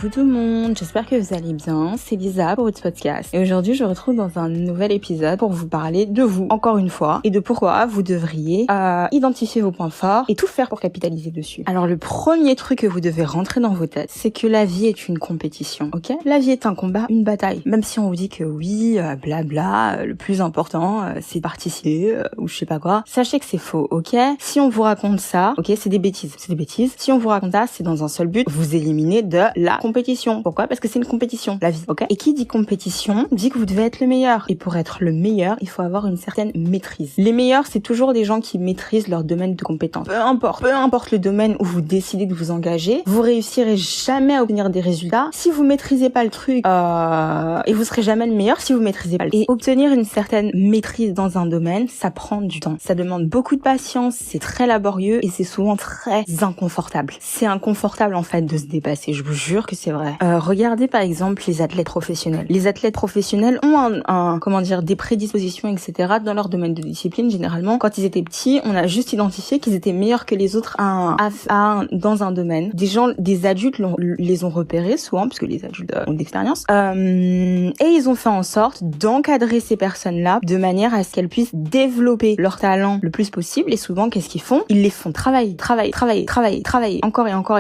Coucou tout le monde, j'espère que vous allez bien, c'est Lisa pour votre podcast. Et aujourd'hui je vous retrouve dans un nouvel épisode pour vous parler de vous, encore une fois, et de pourquoi vous devriez identifier vos points forts et tout faire pour capitaliser dessus. Alors le premier truc que vous devez rentrer dans vos têtes, c'est que la vie est une compétition, ok? La vie est un combat, une bataille. Même si on vous dit que oui, blabla, le plus important c'est de participer, ou je sais pas quoi, sachez que c'est faux, ok? Si on vous raconte ça, ok, c'est des bêtises. Si on vous raconte ça, c'est dans un seul but, vous éliminer de la compétition. Pourquoi? Parce que c'est une compétition, la vie, ok? Et qui dit compétition, dit que vous devez être le meilleur. Et pour être le meilleur, il faut avoir une certaine maîtrise. Les meilleurs, c'est toujours des gens qui maîtrisent leur domaine de compétence. Peu importe le domaine où vous décidez de vous engager, vous réussirez jamais à obtenir des résultats si vous maîtrisez pas le truc, et vous serez jamais le meilleur si vous maîtrisez pas le truc. Et obtenir une certaine maîtrise dans un domaine, ça prend du temps. Ça demande beaucoup de patience, c'est très laborieux et c'est souvent très inconfortable. C'est inconfortable en fait de se dépasser, je vous jure que c'est vrai. Regardez par exemple les athlètes professionnels. Les athlètes professionnels ont des prédispositions, etc. dans leur domaine de discipline. Généralement, quand ils étaient petits, on a juste identifié qu'ils étaient meilleurs que les autres dans un domaine. Des adultes les ont repérés souvent, parce que les adultes ont de l'expérience, et ils ont fait en sorte d'encadrer ces personnes-là de manière à ce qu'elles puissent développer leur talent le plus possible. Et souvent, qu'est-ce qu'ils font? Ils les font travailler, encore et encore,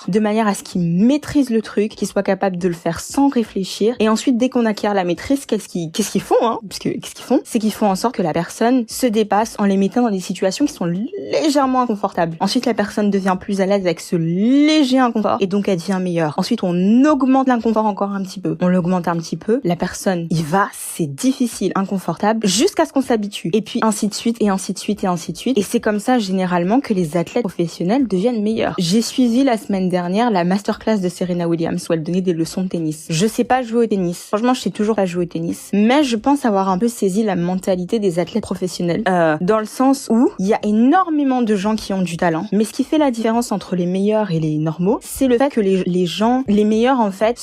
de manière à ce qu'ils maîtrisent le truc, qu'ils soient capables de le faire sans réfléchir. Et ensuite, dès qu'on acquiert la maîtrise, qu'est-ce qu'ils font, hein? Parce que qu'est-ce qu'ils font? C'est qu'ils font en sorte que la personne se dépasse en les mettant dans des situations qui sont légèrement inconfortables. Ensuite, la personne devient plus à l'aise avec ce léger inconfort et donc elle devient meilleure. Ensuite, on augmente l'inconfort encore un petit peu. On l'augmente un petit peu. La personne c'est difficile, inconfortable, jusqu'à ce qu'on s'habitue. Et puis ainsi de suite, et ainsi de suite, et ainsi de suite. Et c'est comme ça, généralement, que les athlètes professionnels deviennent meilleurs. J'ai suivi la semaine dernière la masterclass de Serena Williams où elle donnait des leçons de tennis. Je sais pas jouer au tennis. Franchement, je sais toujours pas jouer au tennis. Mais je pense avoir un peu saisi la mentalité des athlètes professionnels. Dans le sens où il y a énormément de gens qui ont du talent. Mais ce qui fait la différence entre les meilleurs et les normaux, c'est le fait que les meilleurs, en fait,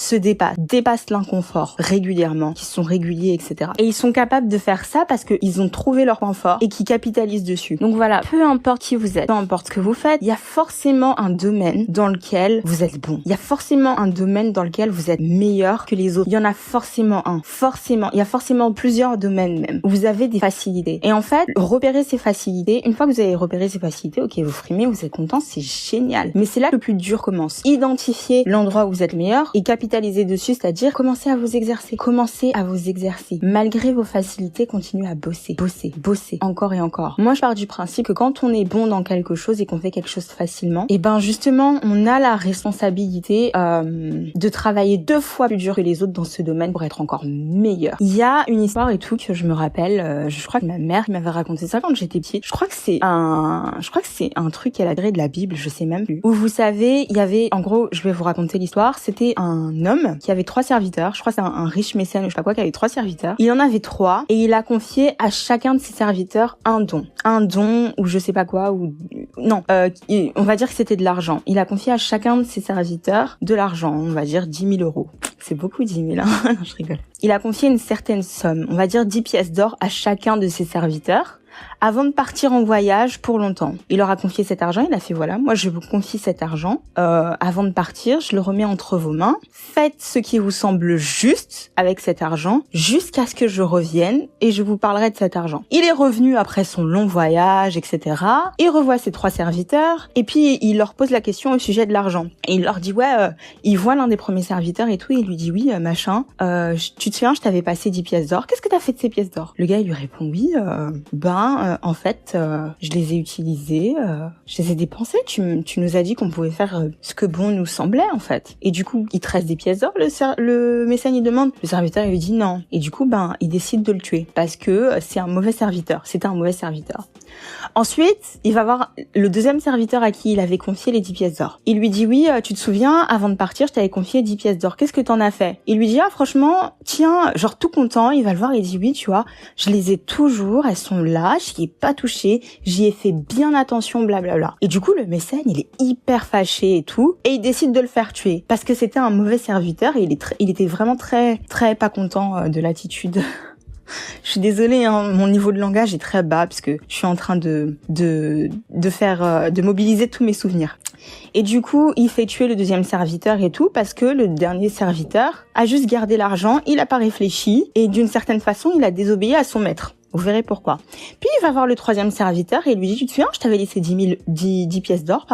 dépassent l'inconfort régulièrement, qui sont réguliers, etc. Et ils sont capables de faire ça parce qu'ils ont trouvé leur point fort et qui capitalisent dessus. Donc voilà, peu importe qui vous êtes, peu importe ce que vous faites, il y a forcément un domaine dans lequel vous êtes bon. Il y a forcément un domaine dans lequel vous êtes meilleur que les autres. Il y en a forcément un. Il y a forcément plusieurs domaines même où vous avez des facilités. Et en fait, repérer ces facilités, une fois que vous avez repéré ces facilités, ok, vous frimez, vous êtes content, c'est génial. Mais c'est là que le plus dur commence. Identifier l'endroit où vous êtes meilleur et capitaliser dessus, c'est-à-dire commencer à vous exercer. Malgré vos facilités, continuez à bosser, encore et encore. Moi, je pars du principe que quand on est bon dans quelque chose et qu'on fait quelque chose facilement, et ben justement, on a la responsabilité de travailler 2 fois plus dur que les autres dans ce domaine pour être encore meilleur. Il y a une histoire et tout que je me rappelle, je crois que ma mère m'avait raconté ça quand j'étais petite. Je crois que c'est un truc qu'elle a tiré de la Bible, je sais même plus. Où vous savez, il y avait, en gros, je vais vous raconter l'histoire, c'était un homme qui avait 3 serviteurs, je crois que c'est un riche mécène ou je sais pas quoi, qui avait 3 serviteurs. Il en avait 3 et il a confié à chacun de ses serviteurs un don ou je sais pas quoi, ou non, on va dire que c'était de l'argent. Il a confié à chacun de ses serviteurs de l'argent, on va dire 10 000 euros. C'est beaucoup 10 000, hein. Non, je rigole. Il a confié une certaine somme, on va dire 10 pièces d'or à chacun de ses serviteurs avant de partir en voyage pour longtemps. Il leur a confié cet argent, il a fait voilà, moi je vous confie cet argent, avant de partir, je le remets entre vos mains, faites ce qui vous semble juste avec cet argent, jusqu'à ce que je revienne et je vous parlerai de cet argent. Il est revenu après son long voyage, etc. Il revoit ses 3 serviteurs et puis il leur pose la question au sujet de l'argent. Et il leur dit il voit l'un des premiers serviteurs et tout, et il lui dit oui, machin, tu te souviens, je t'avais passé 10 pièces d'or, qu'est-ce que t'as fait de ces pièces d'or? Le gars il lui répond oui, en fait, je les ai utilisés, je les ai dépensés. Tu nous as dit qu'on pouvait faire ce que bon nous semblait, en fait. Et du coup, il te reste des pièces d'or, le mécène, il demande. Le serviteur, il lui dit non. Et du coup, il décide de le tuer parce que c'est un mauvais serviteur. C'était un mauvais serviteur. Ensuite, il va voir le deuxième serviteur à qui il avait confié les 10 pièces d'or. Il lui dit oui, tu te souviens, avant de partir, je t'avais confié 10 pièces d'or. Qu'est-ce que t'en as fait? Il lui dit franchement, tiens, genre tout content, il va le voir, il dit oui, tu vois, je les ai toujours, elles sont là, j'y ai pas touché, j'y ai fait bien attention, blablabla. Et du coup, le mécène, il est hyper fâché et tout, et il décide de le faire tuer parce que c'était un mauvais serviteur et il était vraiment très très pas content de l'attitude Je suis désolée, hein, mon niveau de langage est très bas parce que je suis en train de mobiliser tous mes souvenirs. Et du coup, il fait tuer le deuxième serviteur et tout parce que le dernier serviteur a juste gardé l'argent, il a pas réfléchi et d'une certaine façon, il a désobéi à son maître. Vous verrez pourquoi. Puis il va voir le troisième serviteur et il lui dit, tu te souviens, je t'avais laissé 10 pièces d'or,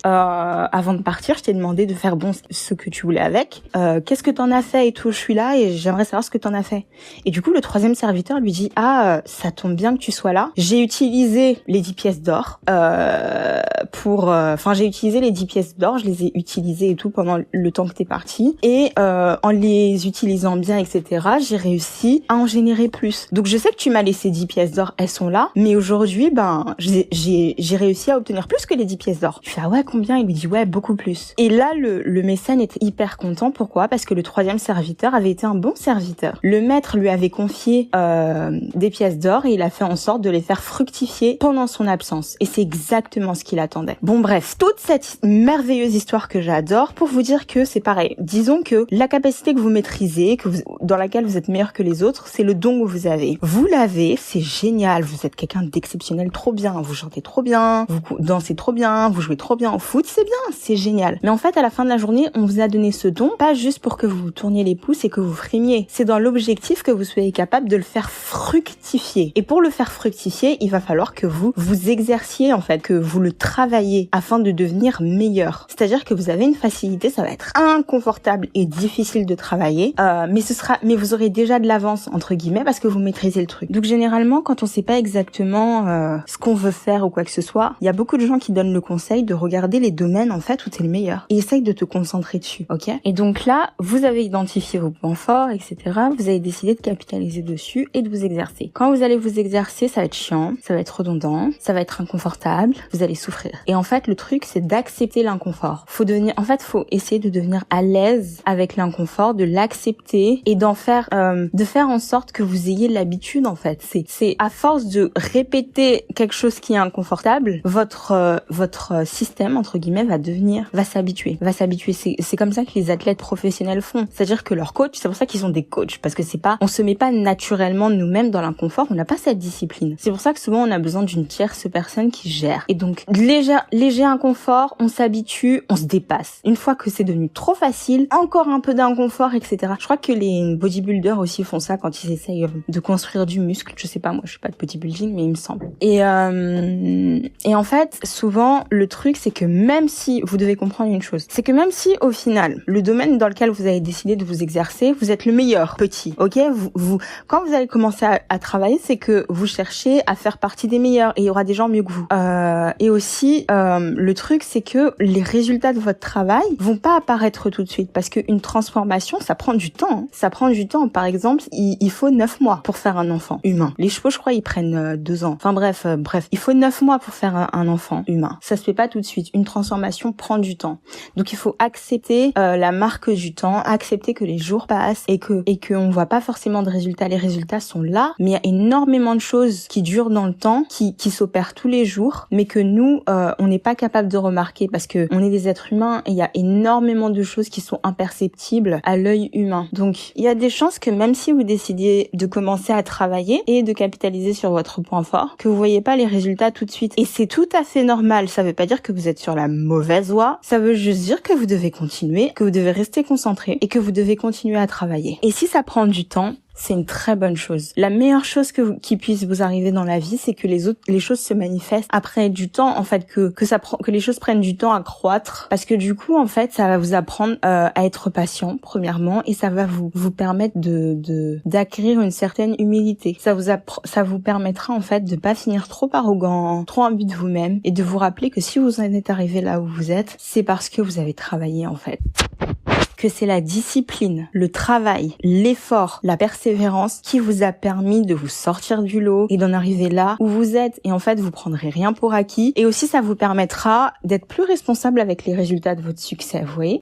avant de partir, je t'ai demandé de faire ce que tu voulais avec. Qu'est-ce que t'en as fait et tout, je suis là et j'aimerais savoir ce que t'en as fait. Et du coup, le troisième serviteur lui dit, ça tombe bien que tu sois là. J'ai utilisé les 10 pièces d'or, j'ai utilisé les 10 pièces d'or, je les ai utilisées et tout pendant le temps que t'es parti. Et, en les utilisant bien, etc., j'ai réussi à en générer plus. Donc je sais que tu m'as laissé 10 pièces d'or, elles sont là, mais aujourd'hui, j'ai réussi à obtenir plus que les 10 pièces d'or. Je fais, ouais, combien? Il lui dit, ouais, beaucoup plus. Et là, le mécène était hyper content. Pourquoi? Parce que le troisième serviteur avait été un bon serviteur. Le maître lui avait confié, des pièces d'or et il a fait en sorte de les faire fructifier pendant son absence. Et c'est exactement ce qu'il attendait. Bon, bref, toute cette merveilleuse histoire que j'adore pour vous dire que c'est pareil. Disons que la capacité que vous maîtrisez, dans laquelle vous êtes meilleur que les autres, c'est le don que vous avez. Vous l'avez, c'est génial, vous êtes quelqu'un d'exceptionnel, trop bien, vous chantez trop bien, vous dansez trop bien, vous jouez trop bien au foot, c'est bien, c'est génial. Mais en fait, à la fin de la journée, on vous a donné ce don, pas juste pour que vous vous tourniez les pouces et que vous frémiez. C'est dans l'objectif que vous soyez capable de le faire fructifier. Et pour le faire fructifier, il va falloir que vous exerciez, en fait, que vous le travaillez afin de devenir meilleur. C'est-à-dire que vous avez une facilité, ça va être inconfortable et difficile de travailler, mais vous aurez déjà de l'avance, entre guillemets, parce que vous maîtrisez le truc. Donc généralement, quand on sait pas exactement ce qu'on veut faire ou quoi que ce soit, il y a beaucoup de gens qui donnent le conseil de regarder les domaines en fait où t'es le meilleur et essaye de te concentrer dessus, ok? Et donc là, vous avez identifié vos points forts, etc. Vous avez décidé de capitaliser dessus et de vous exercer. Quand vous allez vous exercer, ça va être chiant, ça va être redondant, ça va être inconfortable, vous allez souffrir. Et en fait, le truc, c'est d'accepter l'inconfort. Faut essayer de devenir à l'aise avec l'inconfort, de l'accepter et de faire en sorte que vous ayez l'habitude en fait. C'est à force de répéter quelque chose qui est inconfortable, votre système entre guillemets va s'habituer. C'est comme ça que les athlètes professionnels font. C'est-à-dire que leur coach, c'est pour ça qu'ils sont des coachs parce que on se met pas naturellement nous-mêmes dans l'inconfort, on n'a pas cette discipline. C'est pour ça que souvent on a besoin d'une tierce personne qui gère. Et donc léger inconfort, on s'habitue, on se dépasse. Une fois que c'est devenu trop facile, encore un peu d'inconfort, etc. Je crois que les bodybuilders aussi font ça quand ils essayent de construire du muscle. Je sais pas, moi je suis pas de bodybuilding, mais il me semble. Et en fait, souvent le truc c'est que même si vous devez comprendre une chose, c'est que même si au final le domaine dans lequel vous avez décidé de vous exercer, vous êtes le meilleur petit, ok, vous quand vous allez commencer à travailler, c'est que vous cherchez à faire partie des meilleurs et il y aura des gens mieux que vous. Et aussi le truc c'est que les résultats de votre travail vont pas apparaître tout de suite parce qu'une transformation ça prend du temps. Ça prend du temps. Par exemple, il faut 9 mois pour faire un enfant humain. Les chevaux, je crois, ils prennent 2 ans. Enfin bref, il faut 9 mois pour faire un enfant humain. Ça se fait pas tout de suite. Une transformation prend du temps. Donc il faut accepter la marque du temps, accepter que les jours passent et que on voit pas forcément de résultats. Les résultats sont là, mais il y a énormément de choses qui durent dans le temps, qui s'opèrent tous les jours, mais que nous on n'est pas capable de remarquer parce que on est des êtres humains et il y a énormément de choses qui sont imperceptibles à l'œil humain. Donc il y a des chances que même si vous décidiez de commencer à travailler et de capitaliser sur votre point fort, que vous voyez pas les résultats tout de suite. Et c'est tout à fait normal. Ça veut pas dire que vous êtes sur la mauvaise voie. Ça veut juste dire que vous devez continuer, que vous devez rester concentré et que vous devez continuer à travailler. Et si ça prend du temps, c'est une très bonne chose. La meilleure chose qui puisse vous arriver dans la vie, c'est que les choses se manifestent après du temps, en fait, que les choses prennent du temps à croître, parce que du coup, en fait, ça va vous apprendre à être patient, premièrement, et ça va vous permettre d'acquérir une certaine humilité. Ça vous permettra, en fait, de pas finir trop arrogant, trop imbu de vous-même, et de vous rappeler que si vous en êtes arrivé là où vous êtes, c'est parce que vous avez travaillé, en fait. Que c'est la discipline, le travail, l'effort, la persévérance qui vous a permis de vous sortir du lot et d'en arriver là où vous êtes. Et en fait, vous prendrez rien pour acquis. Et aussi, ça vous permettra d'être plus responsable avec les résultats de votre succès, vous voyez.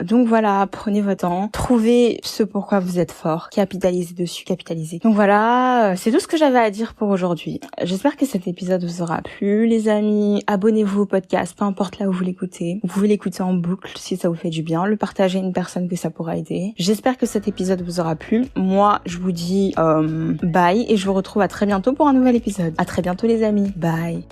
Donc voilà, prenez votre temps, trouvez ce pourquoi vous êtes fort, capitalisez dessus, capitalisez. Donc voilà, c'est tout ce que j'avais à dire pour aujourd'hui. J'espère que cet épisode vous aura plu, les amis. Abonnez-vous au podcast, peu importe là où vous l'écoutez. Vous pouvez l'écouter en boucle si ça vous fait du bien. Le partager à une personne que ça pourra aider. J'espère que cet épisode vous aura plu. Moi, je vous dis bye et je vous retrouve à très bientôt pour un nouvel épisode. À très bientôt les amis. Bye.